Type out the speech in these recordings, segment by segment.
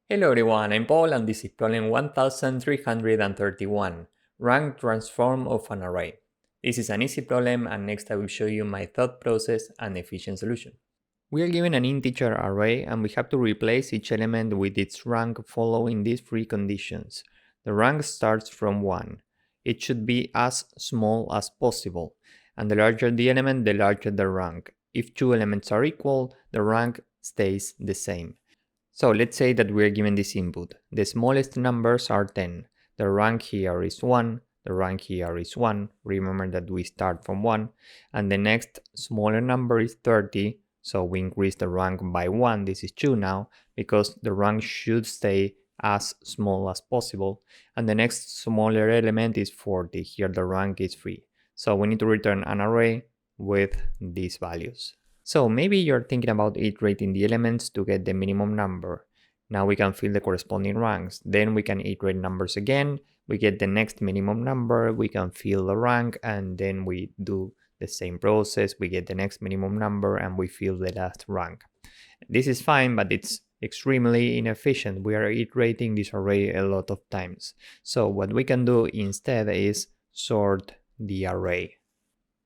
Hello everyone, I'm Paul and this is problem 1331, rank transform of an array. This is an easy problem and next I will show you my thought process and efficient solution. We are given an integer array and we have to replace each element with its rank following these three conditions. The rank starts from 1. It should be as small as possible, and the larger the element, the larger the rank. If two elements are equal, the rank stays the same. So let's say that we are given this input. The smallest numbers are 10. The rank here is 1. The rank here is 1. Remember that we start from 1. And the next smaller number is 30. So we increase the rank by 1. This is 2 now because the rank should stay as small as possible. And the next smaller element is 40. Here the rank is 3. So we need to return an array with these values. So maybe you're thinking about iterating the elements to get the minimum number. Now we can fill the corresponding ranks. Then we can iterate numbers again. We get the next minimum number. We can fill the rank and then we do the same process. We get the next minimum number and we fill the last rank. This is fine, but it's extremely inefficient. We are iterating this array a lot of times. So what we can do instead is sort the array.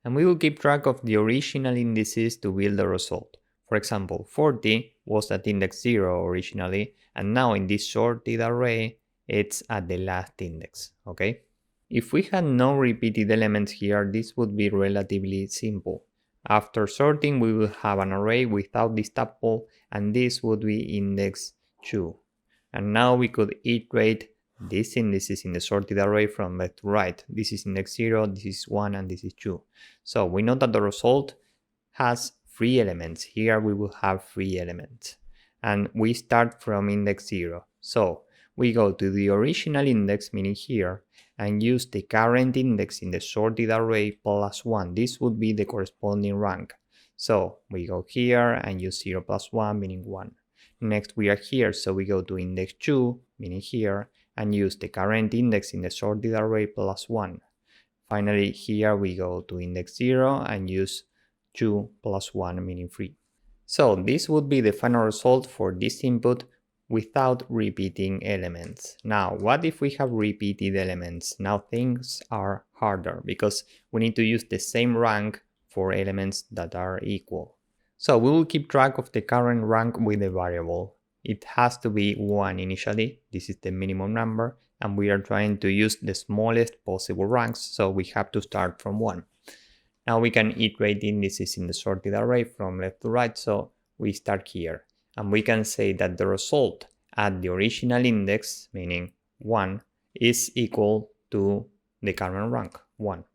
And we will keep track of the original indices to build the result. For example, 40 was at index 0 originally, and now in this sorted array, it's at the last index, okay? If we had no repeated elements here, this would be relatively simple. After sorting, we will have an array without this tuple, and this would be index 2. And now we could iterate these indices in the sorted array from left to right. This is index 0, this is 1, and this is 2. So we know that the result has 3 elements. Here we will have 3 elements. And we start from index 0. So we go to the original index, meaning here, and use the current index in the sorted array plus 1. This would be the corresponding rank. So we go here and use 0 plus 1, meaning 1. Next we are here, so we go to index 2, meaning here, and use the current index in the sorted array plus 1. Finally, here we go to index 0 and use 2 plus 1, meaning 3. So this would be the final result for this input without repeating elements. Now, what if we have repeated elements? Now things are harder because we need to use the same rank for elements that are equal. So we will keep track of the current rank with a variable. It has to be 1 initially. This is the minimum number, and we are trying to use the smallest possible ranks, so we have to start from 1. Now we can iterate indices in the sorted array from left to right, so we start here. And we can say that the result at the original index, meaning 1, is equal to the current rank, 1.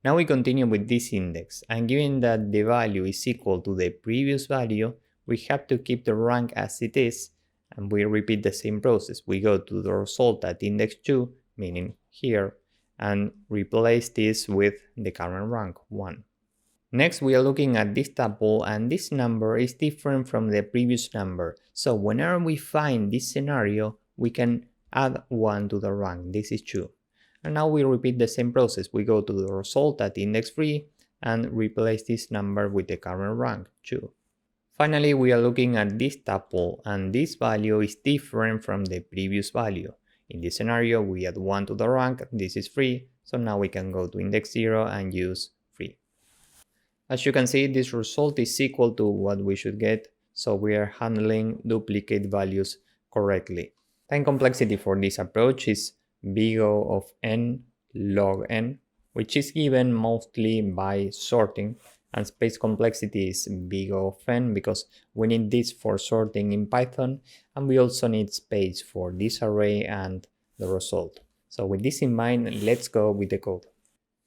Now we continue with this index, and given that the value is equal to the previous value, we have to keep the rank as it is, and we repeat the same process. We go to the result at index 2, meaning here, and replace this with the current rank, 1. Next, we are looking at this tuple, and this number is different from the previous number. So whenever we find this scenario, we can add 1 to the rank. This is 2. And now we repeat the same process. We go to the result at index 3 and replace this number with the current rank, 2. Finally, we are looking at this tuple, and this value is different from the previous value. In this scenario, we add 1 to the rank, this is 3, so now we can go to index 0 and use 3. As you can see, this result is equal to what we should get, so we are handling duplicate values correctly. Time complexity for this approach is big O of n log n, which is given mostly by sorting, and space complexity is big O of n because we need this for sorting in Python, and we also need space for this array and the result. So with this in mind, let's go with the code.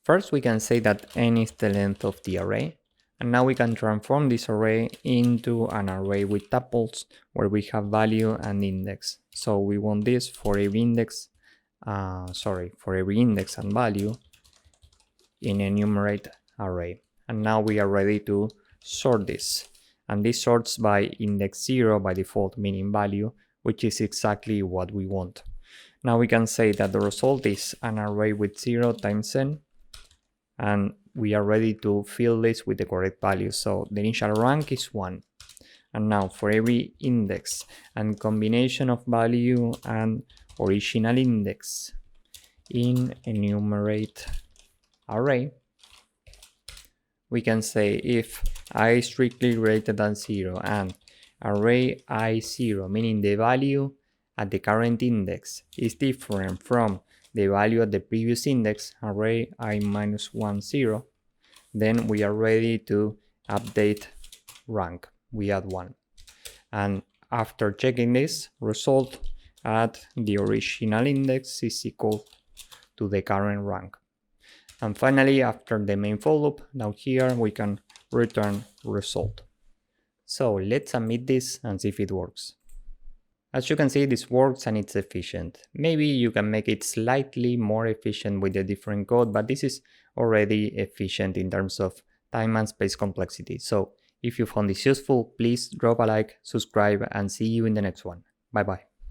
First, we can say that n is the length of the array, and now we can transform this array into an array with tuples where we have value and index. So we want this for every index, for every index and value in a enumerate array. And now we are ready to sort this. And this sorts by index 0 by default, meaning value, which is exactly what we want. Now we can say that the result is an array with 0 times n, and we are ready to fill this with the correct value. So the initial rank is 1. And now for every index and combination of value and original index in enumerate array, we can say if I is strictly greater than 0 and array I0, meaning the value at the current index is different from the value at the previous index, array I-1 0, then we are ready to update rank. We add 1. And after checking this result, add the original index is equal to the current rank. And finally, after the main for loop, now here we can return result. So let's submit this and see if it works. As you can see, this works and it's efficient. Maybe you can make it slightly more efficient with the different code, but this is already efficient in terms of time and space complexity. So if you found this useful, please drop a like, subscribe, and see you in the next one. Bye bye.